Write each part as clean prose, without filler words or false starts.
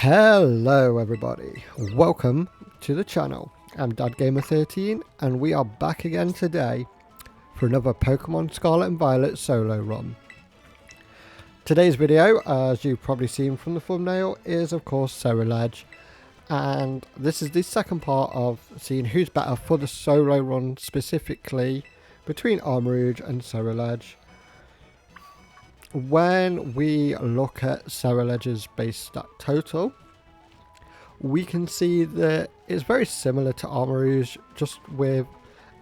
Hello everybody, welcome to the channel. I'm DadGamer13 and we are back again today for another Pokemon Scarlet and Violet solo run. Today's video, as you've probably seen from the thumbnail, is of course Cereludge, and this is the second part of seeing who's better for the solo run, specifically between Armarouge and Cereludge. When we look at Cereludge's base stat total, we can see that it's very similar to Armarouge, just with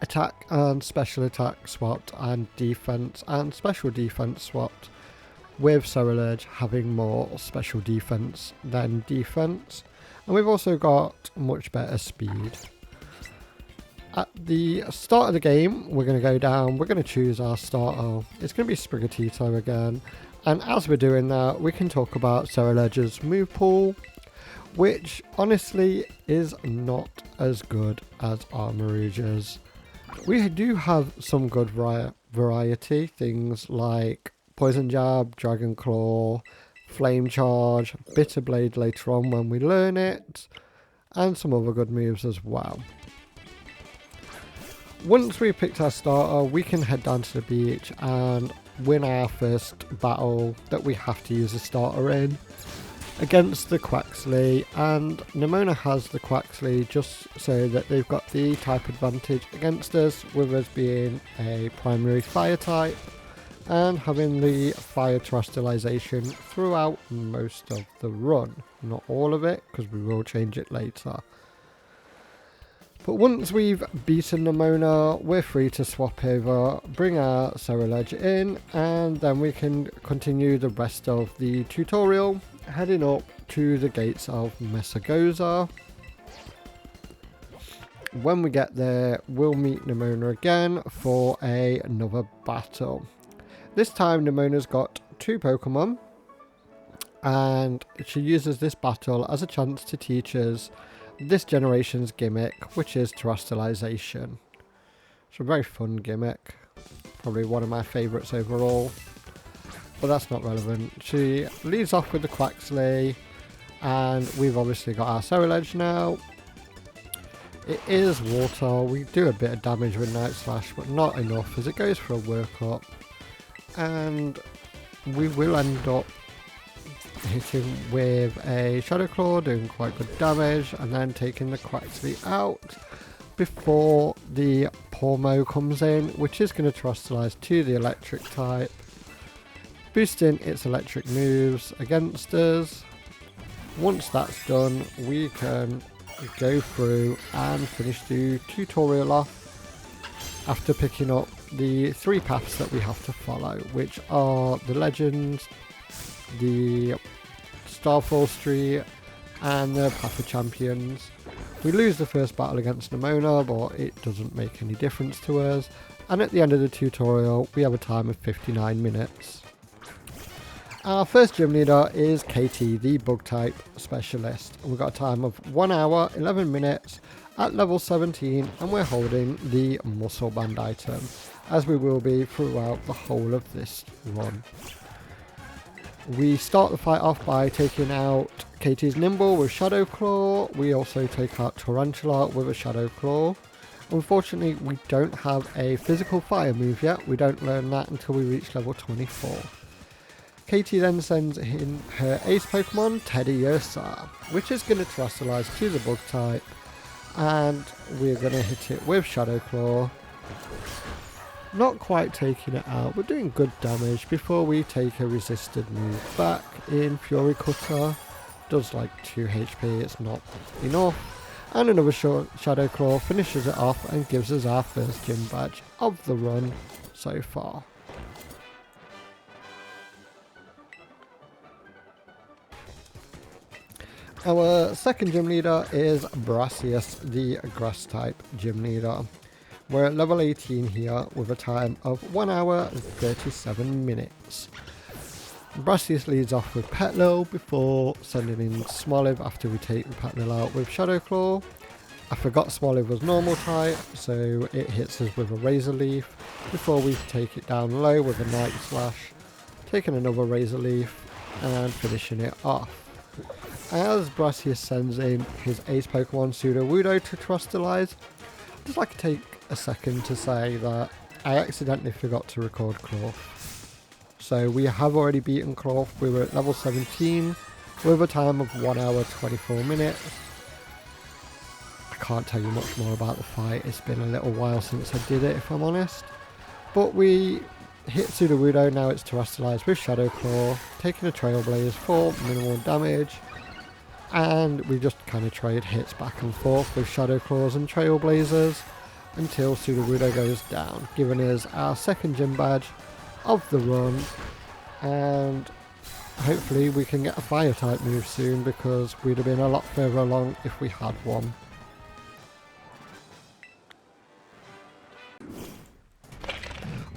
attack and special attack swapped and defense and special defense swapped, with Cereludge having more special defense than defense, and we've also got much better speed. At the start of the game, we're going to go down, we're going to choose our starter. It's going to be Sprigatito again, and as we're doing that, we can talk about Cereludge's move pool, which honestly is not as good as Armarouge's. We do have some good variety, things like Poison Jab, Dragon Claw, Flame Charge, Bitter Blade later on when we learn it, and some other good moves as well. Once we've picked our starter, we can head down to the beach and win our first battle that we have to use a starter in against the Quaxly, and Nemona has the Quaxly just so that they've got the type advantage against us, with us being a primary fire type and having the fire terrestrialization throughout most of the run. Not all of it, because we will change it later. But once we've beaten Nemona, we're free to swap over, bring our Cereludge in, and then we can continue the rest of the tutorial, heading up to the gates of Messagoza. When we get there, we'll meet Nemona again for another battle. This time Nemona's got two Pokemon, and she uses this battle as a chance to teach us this generation's gimmick, which is terrestrialization. It's a very fun gimmick, probably one of my favourites overall, but that's not relevant. She leads off with the Quaxly, and we've obviously got our Cereludge now. It is water. We do a bit of damage with Night Slash, but not enough as it goes for a workup, and we will end up hitting with a Shadow Claw, doing quite good damage, and then taking the Quaxly out before the Pormo comes in, which is going to terrestrialize to the electric type, boosting its electric moves against us. Once that's done, we can go through and finish the tutorial off after picking up the three paths that we have to follow, which are the Legends, the Starfall Street, and the Path of Champions. We lose the first battle against Nemona, but it doesn't make any difference to us, and at the end of the tutorial we have a time of 59 minutes. Our first gym leader is Katie, the bug type specialist, and we've got a time of 1 hour 11 minutes at level 17, and we're holding the muscle band item, as we will be throughout the whole of this run. We start the fight off by taking out Katie's Nimble with Shadow Claw. We also take out Tarantula with a Shadow Claw. Unfortunately, we don't have a physical fire move yet. We don't learn that until we reach level 24. Katie then sends in her ace Pokemon, Teddiursa, which is going to terrestrialize to the bug type, and we're going to hit it with Shadow Claw. Not quite taking it out, but doing good damage before we take a resisted move back in Fury Cutter. Does like 2 HP, it's not enough. And another Shadow Claw finishes it off and gives us our first gym badge of the run so far. Our second gym leader is Brassius, the grass type gym leader. We're at level 18 here with a time of 1 hour and 37 minutes. Brassius leads off with Petlil before sending in Smoliv after we take the Petlil out with Shadow Claw. I forgot Smoliv was normal type, so it hits us with a Razor Leaf before we take it down low with a Night Slash, taking another Razor Leaf and finishing it off. as Brassius sends in his ace Pokemon Sudowoodo to Terastallize, I'd just like to take a second to say that I accidentally forgot to record Claw. So we have already beaten Claw. We were at level 17 with a time of 1 hour 24 minutes. I can't tell you much more about the fight. It's been a little while since I did it, if I'm honest. But we hit Sudowoodo, now it's Terastallized with Shadow Claw, taking a Trailblaze for minimal damage. And we just kind of trade hits back and forth with Shadow Claws and Trailblazers until Sudowoodo goes down, giving us our second gym badge of the run, and hopefully we can get a fire type move soon, because we'd have been a lot further along if we had one.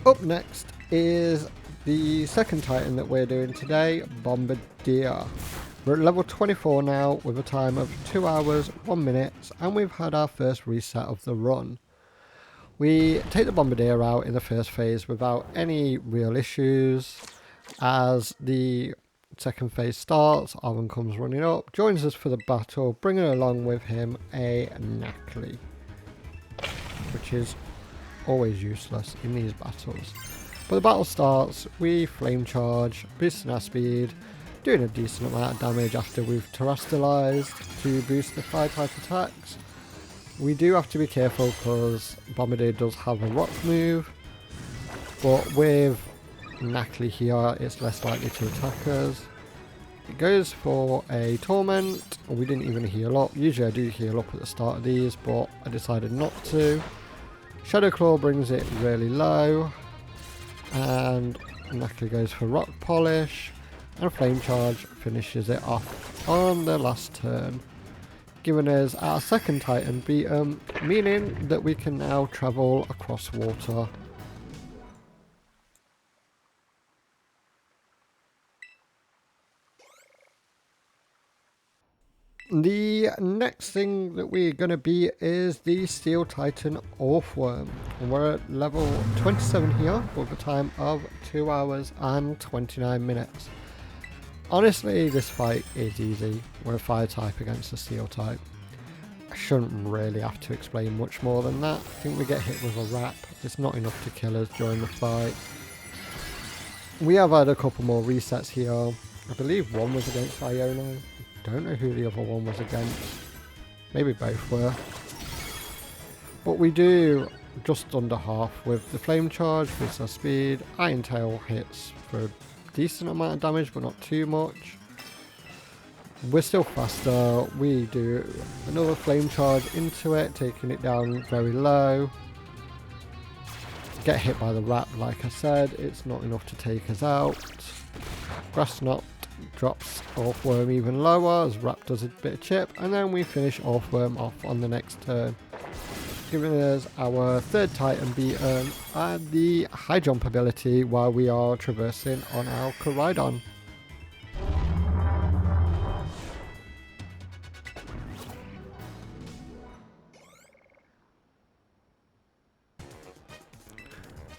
Up next is the second Titan that we're doing today, Bombardier. We're at level 24 now with a time of 2 hours 1 minute, and we've had our first reset of the run. We take the Bombardier out in the first phase without any real issues. As the second phase starts, Arven comes running up, joins us for the battle, bringing along with him a Nacli, which is always useless in these battles. But the battle starts, we flame charge, boosting our speed, doing a decent amount of damage after we've Terastallized to boost the fire type attacks. We do have to be careful because Bombardier does have a rock move, but with Nacli here it's less likely to attack us. It goes for a Torment. We didn't even heal up. Usually I do heal up at the start of these, but I decided not to. Shadow Claw brings it really low, and Nacli goes for Rock Polish, and Flame Charge finishes it off on the last turn, giving us our second Titan beaten, meaning that we can now travel across water. The next thing that we're going to beat is the Steel Titan Orthworm, and we're at level 27 here with a time of 2 hours and 29 minutes. Honestly, this fight is easy. We're a fire type against a steel type. I shouldn't really have to explain much more than that. I think we get hit with a wrap. It's not enough to kill us during the fight. We have had a couple more resets here. I believe one was against Iona. Don't know who the other one was against. Maybe both were. But we do just under half with the flame charge, with our speed. Iron Tail hits for a decent amount of damage, but not too much. We're still faster. We do another flame charge into it, taking it down very low. Get hit by the wrap, like I said. It's not enough to take us out. Grass Knot drops Orthworm even lower as Wrap does a bit of chip, and then we finish Orthworm off on the next turn, giving us our third Titan beaten and the high jump ability while we are traversing on our Koraidon.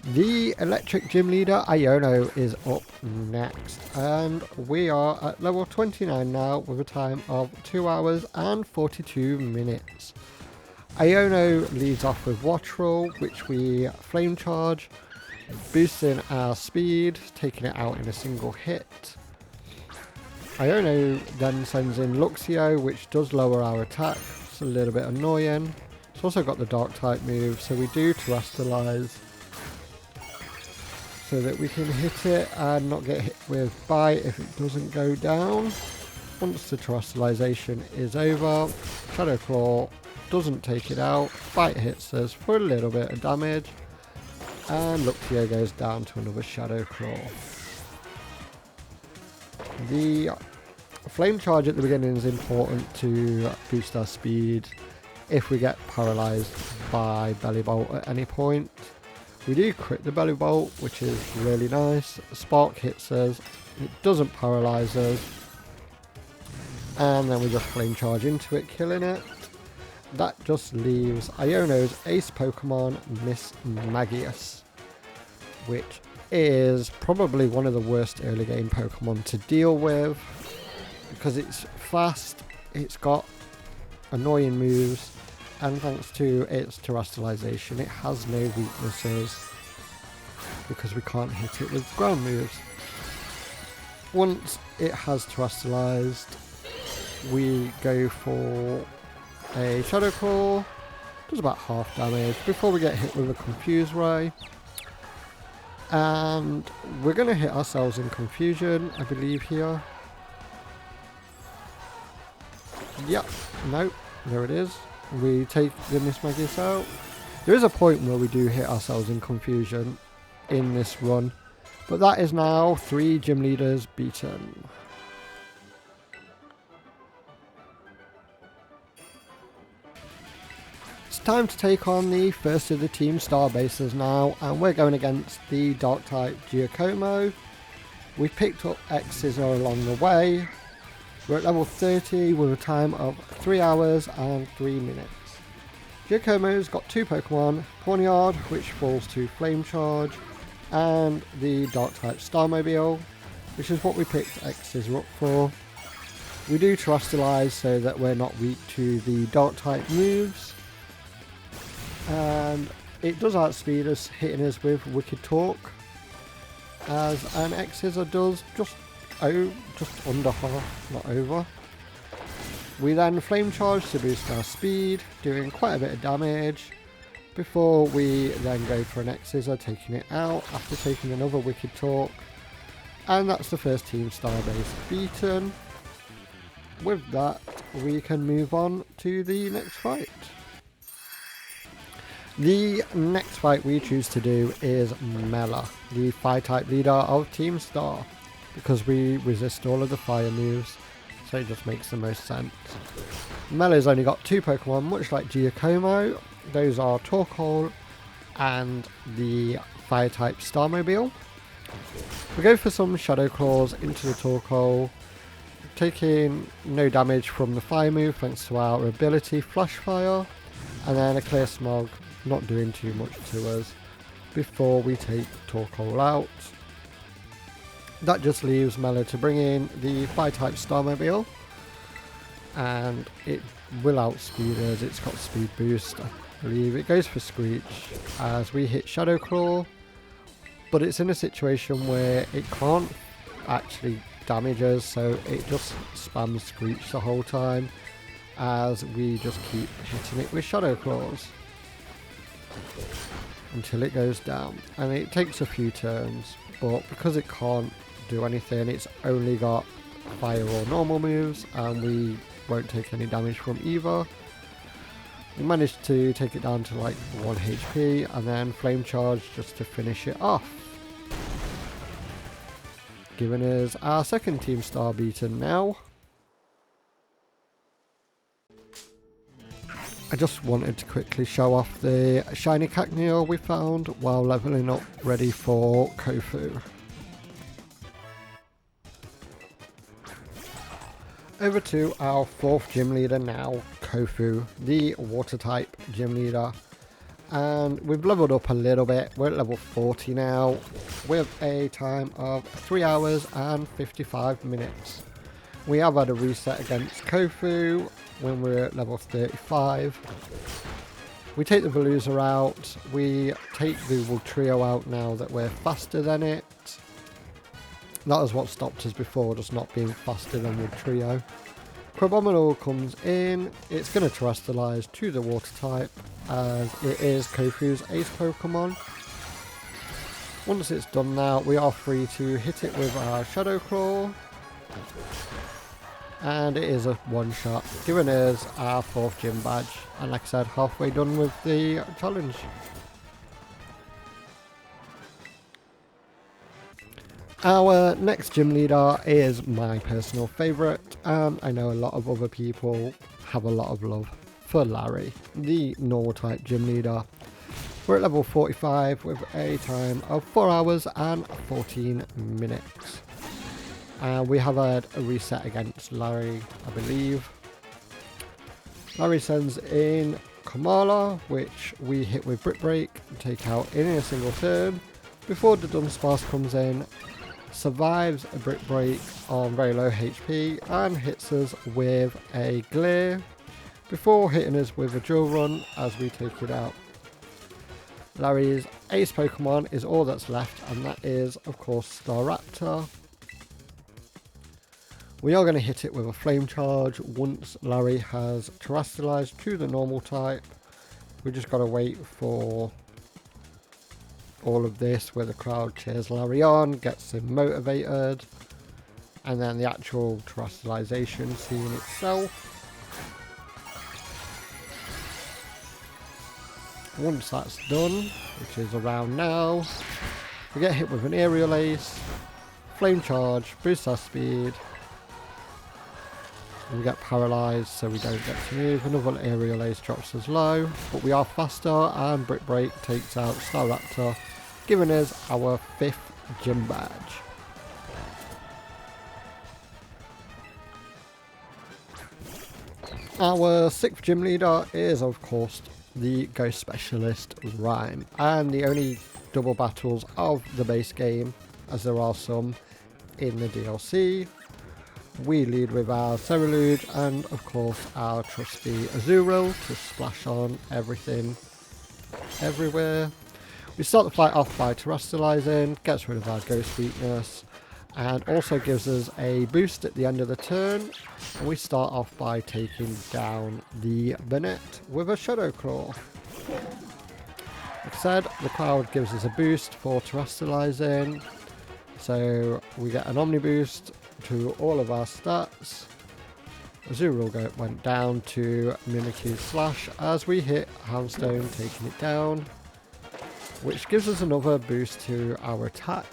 The electric gym leader Iono is up next, and we are at level 29 now with a time of 2 hours and 42 minutes. Iono leads off with Wattrel, which we flame charge, boosting our speed, taking it out in a single hit. Iono then sends in Luxio, which does lower our attack. It's a little bit annoying. It's also got the dark type move, so we do Terastallize so that we can hit it and not get hit with Bite if it doesn't go down. Once the Terastallization is over, Shadow Claw doesn't take it out, Bite hits us for a little bit of damage, and Luxio goes down to another Shadow Claw. The Flame Charge at the beginning is important to boost our speed if we get paralyzed by Belly Bolt at any point. We do crit the Belly Bolt, which is really nice. Spark hits us, it doesn't paralyze us, and then we just Flame Charge into it, killing it. That just leaves Iono's ace Pokemon, Miss Magius, which is probably one of the worst early game Pokemon to deal with. because it's fast, it's got annoying moves, and thanks to its terrestrialization, it has no weaknesses because we can't hit it with ground moves. Once it has terrestrialized, we go for a Shadow Claw, does about half damage before we get hit with a Confuse Ray. And we're going to hit ourselves in Confusion, I believe, here. Yep, no, there it is. We take the Mismagius out. There is a point where we do hit ourselves in Confusion in this run, but that is now 3 gym leaders beaten. It's time to take on the first of the Team Star bases now, and we're going against the Dark type Giacomo. We've picked up X-Scissor along the way. We're at level 30 with a time of 3 hours and 3 minutes. Giacomo's got 2 Pokemon, Pawniard, which falls to Flame Charge, and the Dark type Starmobile, which is what we picked X-Scissor up for. We do Terrestrialize so that we're not weak to the Dark type moves. And it does outspeed us, hitting us with Wicked Talk, as an X-Scissor does just under half, not over. We then Flame Charge to boost our speed, doing quite a bit of damage, before we then go for an X-Scissor, taking it out after taking another Wicked Talk. And that's the first Team Star base beaten. With that, we can move on to the next fight. The next fight we choose to do is Mela, the Fire-type leader of Team Star, because we resist all of the fire moves, so it just makes the most sense. Mela's only got 2 Pokemon, much like Giacomo. Those are Torkoal and the Fire-type Starmobile. We go for some Shadow Claws into the Torkoal, taking no damage from the fire move thanks to our ability Flash Fire, and then a Clear Smog, not doing too much to us before we take Torkoal out. That just leaves Mela to bring in the Fire-type Starmobile, and it will outspeed us. It's got speed boost, I believe. It goes for Screech as we hit Shadow Claw, but it's in a situation where it can't actually damage us, so it just spams Screech the whole time as we just keep hitting it with Shadow Claws until it goes down. And it takes a few turns, but because it can't do anything, it's only got fire or normal moves, and we won't take any damage from either. We managed to take it down to like 1 HP and then Flame Charge just to finish it off, giving us our second Team Star beaten now. I just wanted to quickly show off the shiny Cacnea we found while leveling up ready for Kofu. Over to our 4th gym leader now, Kofu, the water type gym leader. And we've leveled up a little bit. We're at level 40 now with a time of 3 hours and 55 minutes. We have had a reset against Kofu when we're at level 35. We take the Veluza out. We take the Voltrio out now that we're faster than it. That was what stopped us before, just not being faster than Voltrio. Crabominal comes in. It's going to Terrestrialize to the water type, as it is Kofu's ace Pokemon. Once it's done now, we are free to hit it with our Shadow Claw. And it is a one-shot, giving us our 4th gym badge. And like I said, halfway done with the challenge. Our next gym leader is my personal favourite, and I know a lot of other people have a lot of love for Larry, the normal type gym leader. We're at level 45 with a time of 4 hours and 14 minutes. We have had a reset against Larry, I believe. Larry sends in Kamala, which we hit with Brick Break and take out in a single turn, before the Dunsparce comes in, survives a brick break on very low HP and hits us with a glare before hitting us with a drill run as we take it out. Larry's ace Pokemon is all that's left, and that is of course Staraptor. We are going to hit it with a Flame Charge once Larry has terrestrialized to the normal type. We just got to wait for all of this where the crowd cheers Larry on, gets him motivated, and then the actual terrestrialization scene itself. Once that's done, which is around now, we get hit with an Aerial Ace, Flame Charge, boosts our speed, and we get paralysed so we don't get to move. Another Aerial Ace drops us low, but we are faster, and Brick Break takes out Staraptor, giving us our 5th gym badge. Our 6th gym leader is of course the Ghost Specialist Rhyme, and the only double battles of the base game, as there are some in the DLC. We lead with our Cereludge and of course our trusty Azurill to splash on everything everywhere. We start the fight off by terrestrializing, gets rid of our ghost weakness, and also gives us a boost at the end of the turn. And we start off by taking down the Bennett with a Shadow Claw. Like I said, the crowd gives us a boost for terrestrializing, so we get an Omni boost to all of our stats. Azurill went down to Mimikyu Slash as we hit Houndstone, taking it down, which gives us another boost to our attack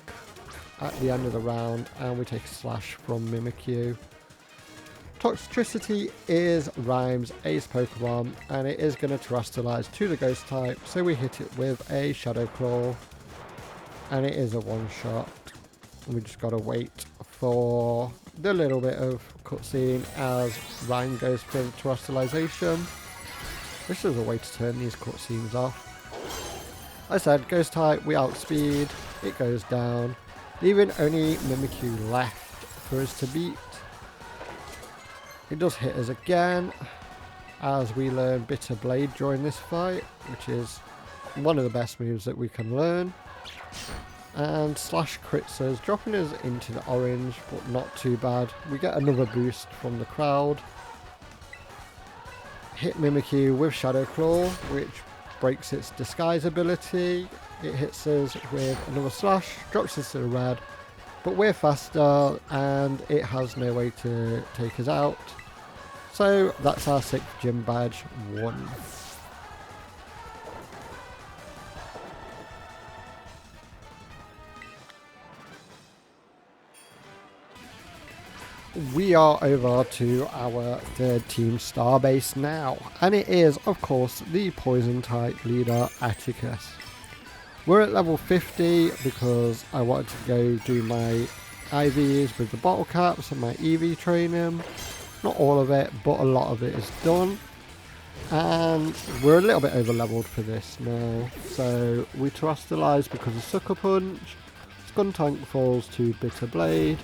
at the end of the round, and we take a Slash from Mimikyu. Toxicity is Rhyme's ace Pokemon, and it is going to terrestrialize to the Ghost type, so we hit it with a Shadow Claw, and it is a one-shot. We just got to wait for the little bit of cutscene as Rhyme goes for terrestrialization. This is a way to turn these cutscenes off. I said Ghost type, we outspeed, it goes down, leaving only Mimikyu left for us to beat. It does hit us again as we learn Bitter Blade during this fight, which is one of the best moves that we can learn. And Slash crits us, dropping us into the orange, but not too bad. We get another boost from the crowd. Hit Mimikyu with Shadow Claw, which breaks its disguise ability. It hits us with another Slash, drops us to the red, but we're faster and it has no way to take us out. So that's our 6th gym badge won. We are over to our 3rd team starbase now, and it is of course the poison type leader Atticus. We're at level 50 because I wanted to go do my IVs with the bottle caps and my EV training. Not all of it, but a lot of it is done. And we're a little bit over leveled for this now. So we terrestrialize because of Sucker Punch. Skuntank falls to Bitter Blade.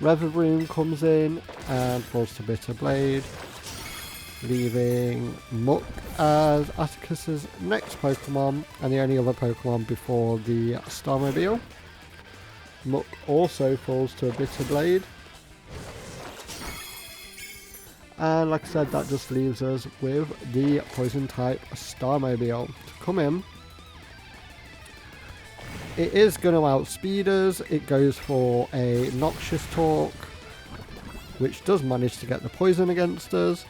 Reverbroom comes in and falls to Bitter Blade, leaving Muck as Atticus's next Pokemon and the only other Pokemon before the Starmobile. Muck also falls to a Bitter Blade. And like I said, that just leaves us with the Poison type Starmobile to come in. It is going to outspeed us. It goes for a Noxious Talk, which does manage to get the poison against us.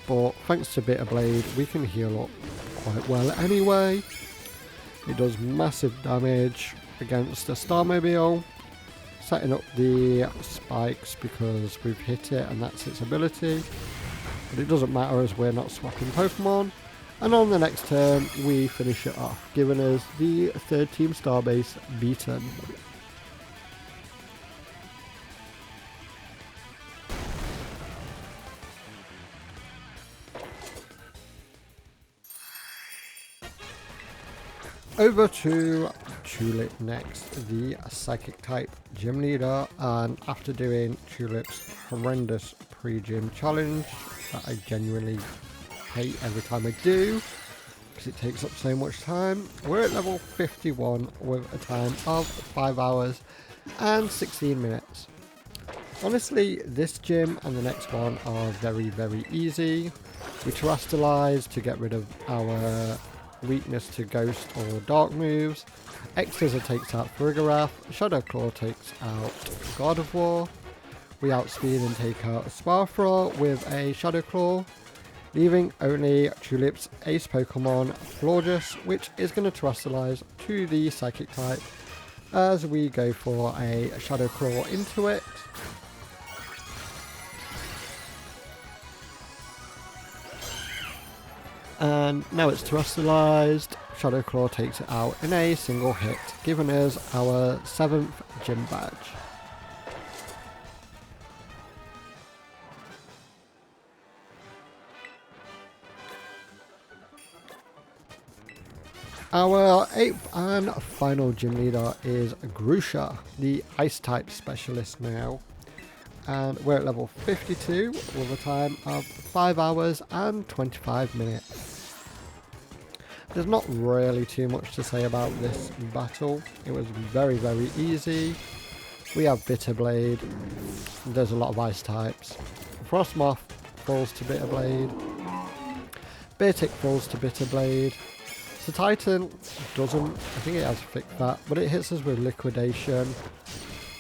But thanks to Bitter Blade, we can heal up quite well anyway. It does massive damage against the Starmobile, setting up the spikes because we've hit it and that's its ability. But it doesn't matter as we're not swapping Pokemon. And on the next turn, we finish it off, giving us the 3rd team starbase beaten. Over to Tulip next, the Psychic type gym leader, and after doing Tulip's horrendous pre-gym challenge that I genuinely hate every time I do, because it takes up so much time, we're at level 51 with a time of 5 hours and 16 minutes. Honestly, this gym and the next one are very easy. We terrestrialize to get rid of our weakness to ghost or dark moves. X-Scissor takes out Frigarath. Shadow Claw takes out God of War. We outspeed and take out Sparfra with a Shadow Claw, leaving only Tulip's ace Pokemon, Florges, which is going to terrestrialize to the Psychic type as we go for a Shadow Claw into it. And now it's terrestrialized. Shadow Claw takes it out in a single hit, giving us our 7th gym badge. Our 8th and final gym leader is Grusha, the Ice type specialist now. And we're at level 52 with a time of 5 hours and 25 minutes. There's not really too much to say about this battle. It was very easy. We have Bitter Blade. There's a lot of ice types. Frostmoth falls to Bitter Blade. Beartic falls to Bitter Blade. So Titan doesn't. I think it has fixed that, but it hits us with Liquidation.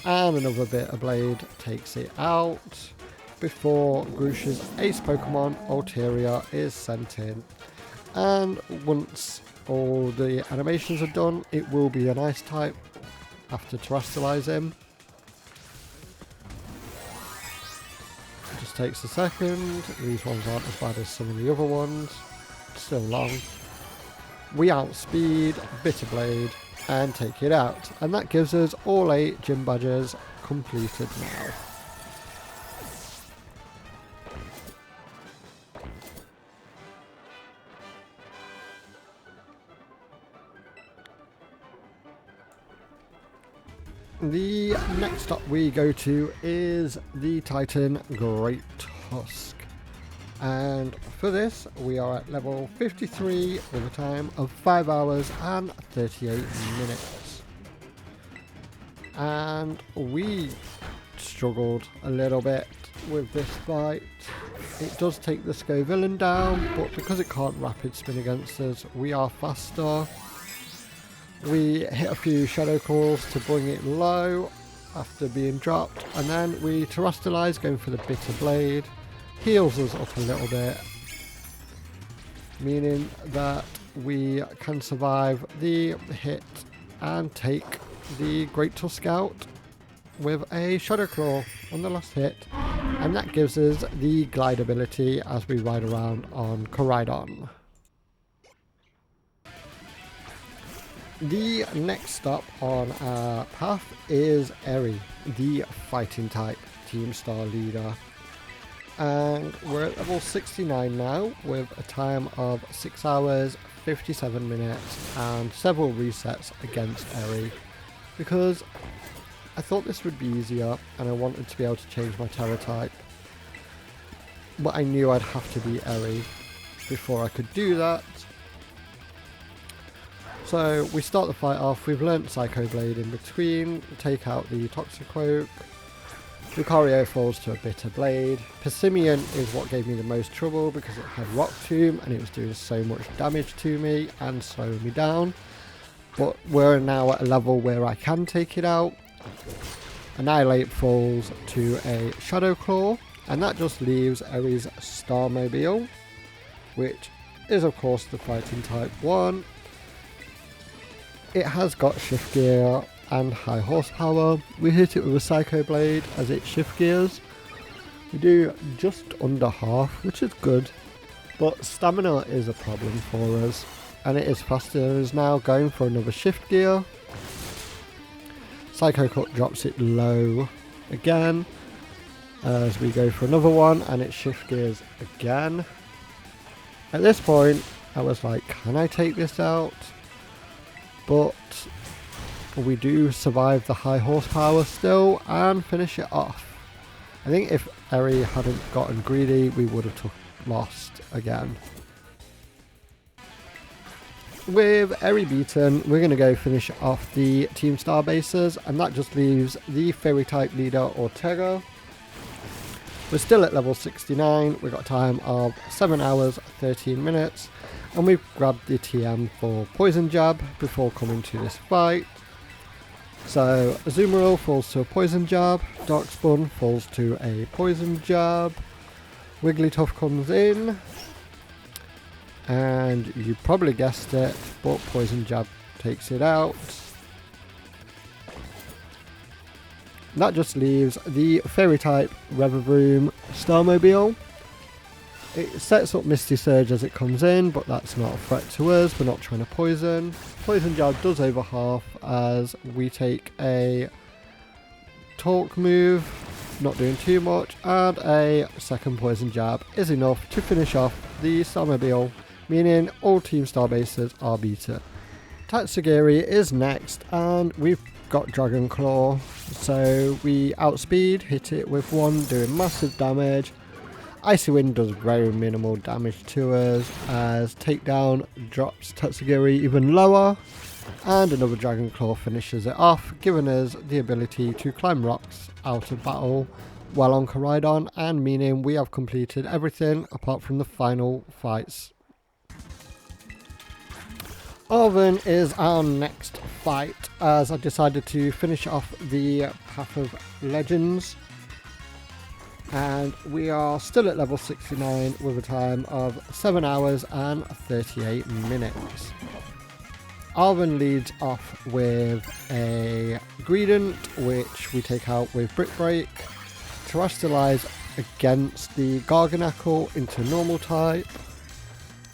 And another Bitter Blade takes it out before Grusha's ace Pokemon, Ulteria, is sent in. And once all the animations are done, it will be an ice type after terrestrialize him. It just takes a second. These ones aren't as bad as some of the other ones. Still long. We outspeed Bitter Blade and take it out, and that gives us all 8 gym badges completed now. The next stop we go to is the Titan Great Tusk, and for this we are at level 53 with a time of 5 hours and 38 minutes. And we struggled a little bit with this fight. It does take the Scovillain down, but because it can't rapid spin against us, we are faster. We hit a few Shadow Claws to bring it low after being dropped, and then we terrestrialize going for the Bitter Blade. Heals us up a little bit, meaning that we can survive the hit and take the Great Tusk out with a Shadow Claw on the last hit, and that gives us the glide ability as we ride around on Koraidon. The next stop on our path is Eri, the fighting type Team Star leader. And we're at level 69 now with a time of 6 hours, 57 minutes and several resets against Eri, because I thought this would be easier and I wanted to be able to change my Terra type, but I knew I'd have to beat Eri before I could do that. So we start the fight off, we've learnt Psycho Blade in between, take out the Toxicroak. Lucario falls to a Bitter Blade. Persimmon is what gave me the most trouble because it had Rock Tomb and it was doing so much damage to me and slowing me down. But we're now at a level where I can take it out. Annihilate falls to a Shadow Claw, and that just leaves Eri's Starmobile, which is of course the fighting type 1. It has got shift gear and high horsepower. We hit it with a Psycho Blade as it shift gears. We do just under half, which is good, but stamina is a problem for us, and it is faster. It is now going for another shift gear. Psycho Cut drops it low again as we go for another one, and it shift gears again. At this point I was like, can I take this out? but we do survive the high horsepower still and finish it off. I think if Eri hadn't gotten greedy, we would have lost again. With Eri beaten, we're going to go finish off the Team Star bases, and that just leaves the Fairy type leader Ortega. We're still at level 69, we've got a time of 7 hours 13 minutes, and we've grabbed the TM for Poison Jab before coming to this fight. So Azumarill falls to a Poison Jab, Darkspawn falls to a Poison Jab, Wigglytuff comes in, and you probably guessed it, but Poison Jab takes it out. That just leaves the Fairy type Revavroom Starmobile. It sets up Misty Surge as it comes in, but that's not a threat to us, we're not trying to poison. Poison Jab does over half as we take a Talk move, not doing too much, and a second Poison Jab is enough to finish off the Starmobile, meaning all Team Star bases are beaten. Tatsugiri is next, and we've got Dragon Claw, so we outspeed, hit it with one, doing massive damage. Icy Wind does very minimal damage to us, as Takedown drops Tatsugiri even lower, and another Dragon Claw finishes it off, giving us the ability to climb rocks out of battle while on Koraidon, and meaning we have completed everything apart from the final fights. Arven is our next fight, as I decided to finish off the Path of Legends, and we are still at level 69 with a time of 7 hours and 38 minutes. Arven leads off with a Greedent, which we take out with Brick Break, Terrestrialize against the Garganacl into normal type,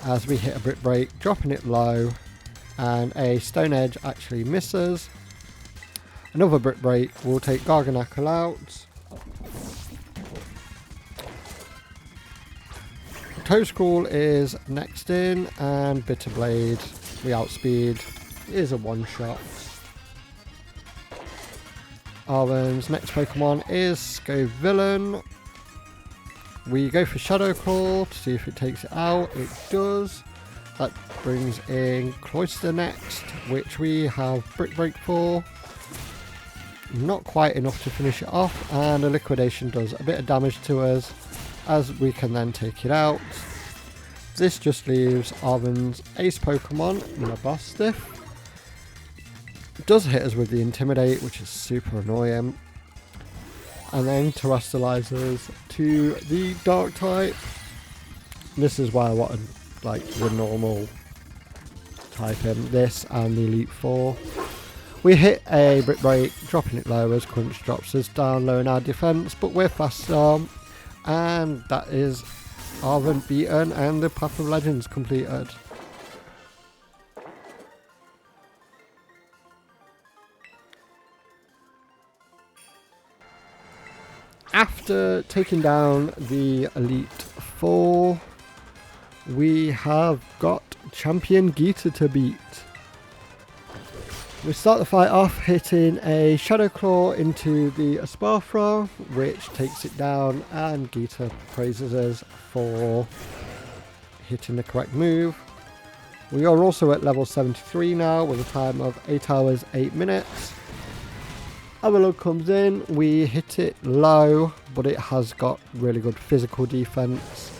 as we hit a Brick Break, dropping it low, and a Stone Edge actually misses. Another Brick Break will take Garganacl out. Toescrawl is next in, and Bitterblade, we outspeed, is a one-shot. Arven's next Pokemon is Scovillain. We go for Shadow Claw to see if it takes it out. It does. That brings in Cloyster next, which we have Brick Break for. Not quite enough to finish it off, and a Liquidation does a bit of damage to us, as we can then take it out. This just leaves Arven's ace Pokemon, Nabastiff. It does hit us with the Intimidate, which is super annoying. And then Terrestrializes to the Dark type. This is why I wanted like the normal type in this and the Elite Four. We hit a Brick Break, dropping it low as Crunch drops us down low in our defense, but we're faster, and that is Arven beaten and the Path of Legends completed. After taking down the Elite Four, we have got Champion Geeta to beat. We start the fight off hitting a Shadow Claw into the Asparthra, which takes it down, and Geeta praises us for hitting the correct move. We are also at level 73 now with a time of 8 hours 8 minutes. Avalugg comes in, we hit it low, but it has got really good physical defense.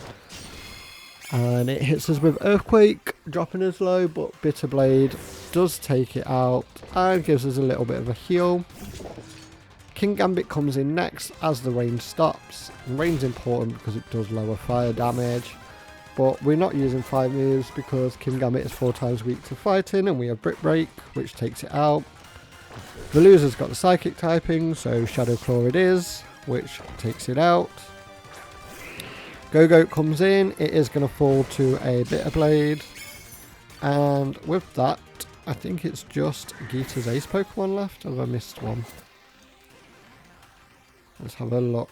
And it hits us with Earthquake, dropping us low, but Bitterblade does take it out and gives us a little bit of a heal. Kingambit comes in next as the rain stops. And rain's important because it does lower fire damage, but we're not using fire moves because Kingambit is 4 times weak to fighting, and we have Brick Break, which takes it out. The loser's got the Psychic typing, so Shadow Claw it is, which takes it out. Go-Goat comes in, it is going to fall to a Bitterblade, and with that, I think it's just Geeta's ace Pokemon left. Have I missed one? Let's have a look.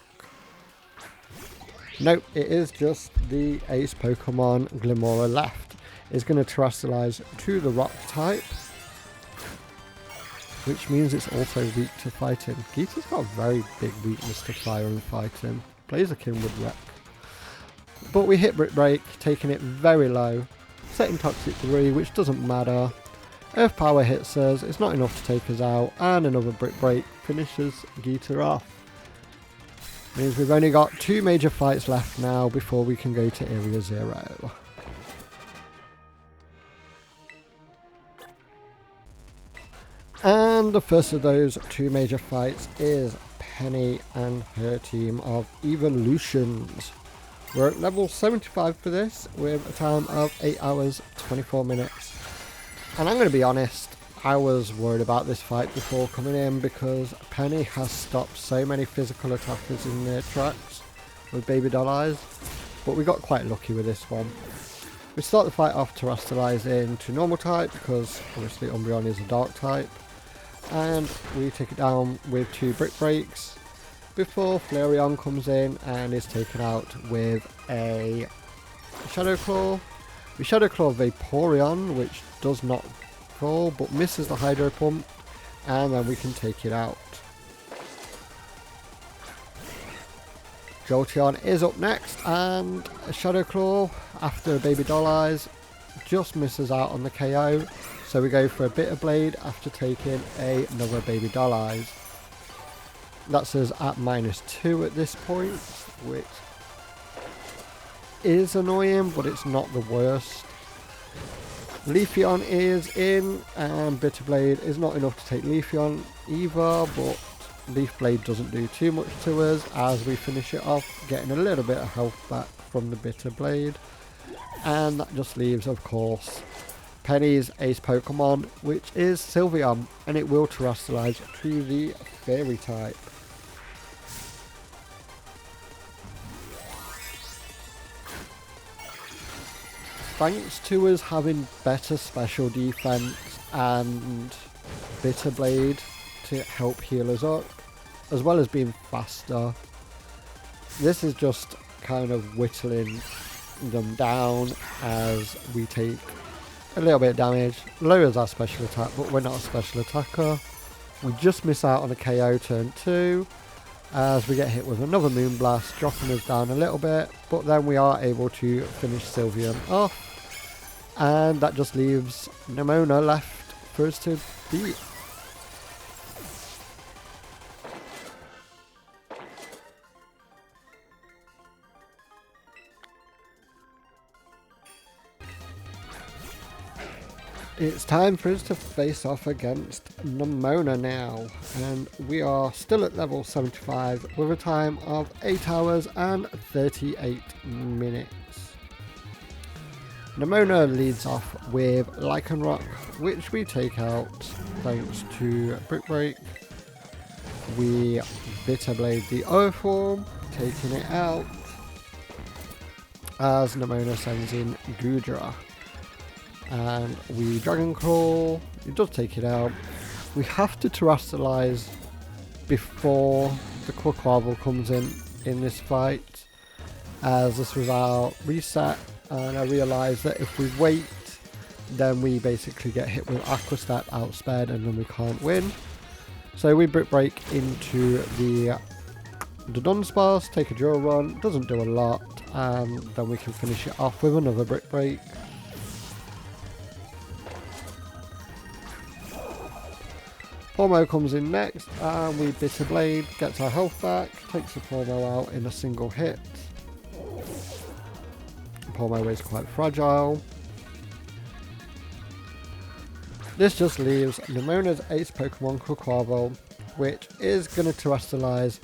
Nope, it is just the ace Pokemon Glimmora left. It's going to Terrestrialize to the Rock type. which means it's also weak to fighting. Geeta's got a very big weakness to fire and fighting. Blaziken would wreck. But we hit Brick Break, taking it very low, setting Toxic 3, which doesn't matter. Earth Power hits us, it's not enough to take us out, and another Brick Break finishes Geeta off. Means we've only got 2 major fights left now before we can go to Area 0. And the first of those 2 major fights is Penny and her team of Evolutions. We're at level 75 for this, with a time of 8 hours 24 minutes. And I'm going to be honest, I was worried about this fight before coming in because Penny has stopped so many physical attackers in their tracks with Baby Doll Eyes, but we got quite lucky with this one. We start the fight off terrestrializing to normal type because obviously Umbreon is a dark type, and we take it down with 2 Brick Breaks before Flareon comes in and is taken out with a Shadow Claw. We Shadow Claw Vaporeon, which does not fall but misses the Hydro Pump, and then we can take it out. Jolteon is up next, and a Shadow Claw after Baby Doll Eyes just misses out on the KO, so we go for a Bitter Blade after taking another Baby Doll Eyes. That's us at -2 at this point, which is annoying, but it's not the worst. Leafeon is in, and Bitter Blade is not enough to take Leafeon either, but Leaf Blade doesn't do too much to us as we finish it off, getting a little bit of health back from the Bitter Blade. And that just leaves, of course, Penny's ace Pokemon, which is Sylveon, and it will terrestrialize to the Fairy type. Thanks to us having better special defense and Bitter Blade to help heal us up, as well as being faster, this is just kind of whittling them down as we take a little bit of damage. Lowers our special attack, but we're not a special attacker. We just miss out on a KO turn 2 as we get hit with another Moonblast, dropping us down a little bit, but then we are able to finish Sylveon off, and that just leaves Nemona left for us to beat. It's time for us to face off against Nemona now, and we are still at level 75 with a time of 8 hours and 38 minutes. Nemona leads off with Lycanroc, which we take out thanks to Brick Break. We Bitter Blade the O-Form, taking it out as Nemona sends in Goodra. And we Dragon Claw, it does take it out. We have to terrestrialize before the Quaquaval comes in this fight, as this was our reset, and I realised that if we wait, then we basically get hit with Aqua Stat outsped and then we can't win. So we Brick Break into the Dunsparce, take a Drill Run, doesn't do a lot, and then we can finish it off with another Brick Break. Pormo comes in next, and we Bitter Blade, gets our health back, takes the Pormo out in a single hit. Pormo is quite fragile. This just leaves Nemona's ace Pokemon Quaquaval, which is going to terrestrialize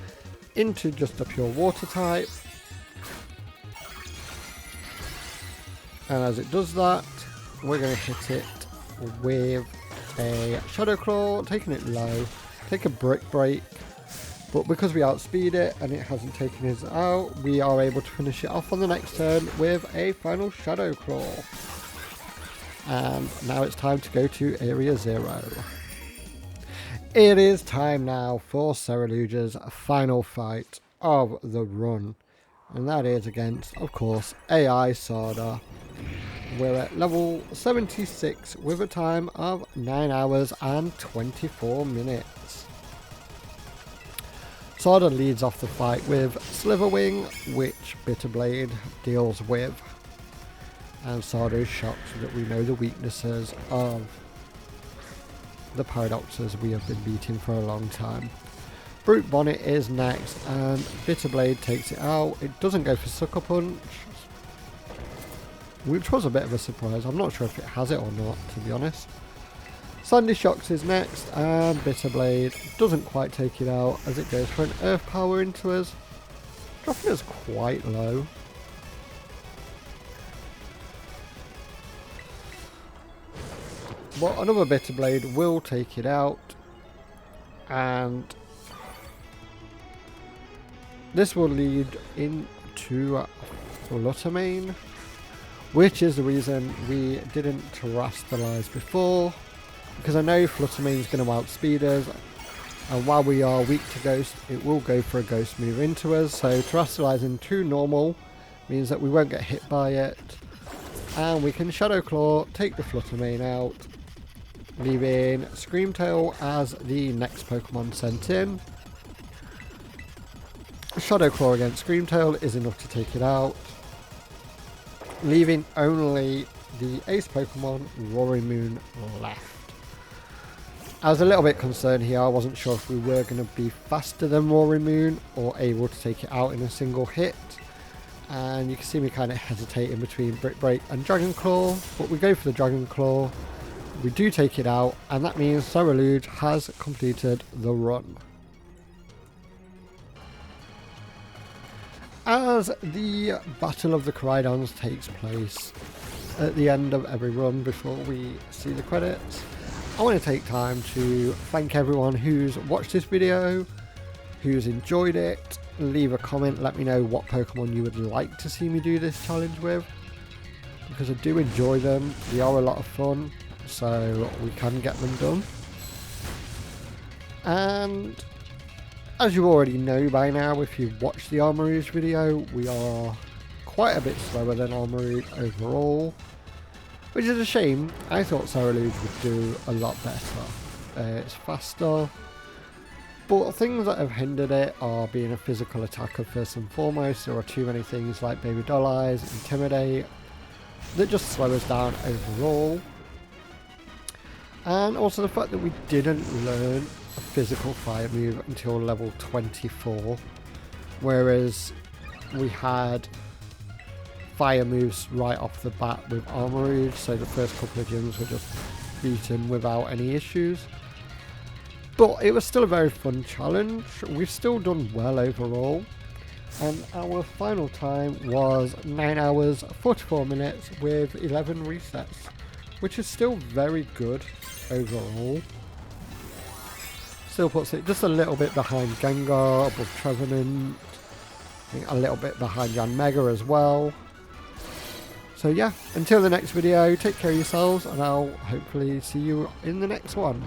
into just a pure water type. And as it does that, we're going to hit it with a Shadow Claw, taking it low, take a Brick Break, but because we outspeed it and it hasn't taken us out, we are able to finish it off on the next turn with a final Shadow Claw. And now it's time to go to Area 0. It is time now for Cereludge's final fight of the run, and that is against, of course, AI Sada. we're at level 76 with a time of 9 hours and 24 minutes. Sarda leads off the fight with Slitherwing, which Bitterblade deals with. And Sarda is shocked that we know the weaknesses of the Paradoxes we have been beating for a long time. Brute Bonnet is next, and Bitterblade takes it out. It doesn't go for Sucker Punch, which was a bit of a surprise. I'm not sure if it has it or not, to be honest. Sandy Shocks is next, and Bitterblade doesn't quite take it out as it goes for an Earth Power into us, dropping us quite low. But another Bitterblade will take it out, and this will lead into Fluttermane, which is the reason we didn't terrestrialize before, because I know Fluttermane is going to outspeed us, and while we are weak to Ghost, it will go for a Ghost move into us, so terrestrializing to normal means that we won't get hit by it, and we can Shadow Claw, take the Fluttermane out, leaving Screamtail as the next Pokemon sent in. Shadow Claw against Screamtail is enough to take it out, leaving only the ace Pokemon, Roaring Moon, left. I was a little bit concerned here. I wasn't sure if we were going to be faster than Roaring Moon or able to take it out in a single hit. And you can see me kind of hesitating between Brick Break and Dragon Claw, but we go for the Dragon Claw. We do take it out, and that means Cereludge has completed the run. As the Battle of the Crydons takes place at the end of every run before we see the credits, I want to take time to thank everyone who's watched this video, who's enjoyed it. Leave a comment, let me know what Pokemon you would like to see me do this challenge with, because I do enjoy them. They are a lot of fun, so we can get them done. And as you already know by now, if you've watched the Armarouge video, we are quite a bit slower than Armarouge overall, which is a shame. I thought Cereludge would do a lot better. It's faster, but things that have hindered it are being a physical attacker first and foremost. There are too many things like Baby Doll Eyes, Intimidate, that just slow us down overall. And also the fact that we didn't learn a physical fire move until level 24, whereas we had fire moves right off the bat with Armarouge, so the first couple of gyms were just beaten without any issues. But it was still a very fun challenge. We've still done well overall, and our final time was 9 hours 44 minutes with 11 resets, which is still very good overall. Still puts it just a little bit behind Gengar, above Trevenant, I think a little bit behind Jan Mega as well. So yeah, until the next video, take care of yourselves, and I'll hopefully see you in the next one.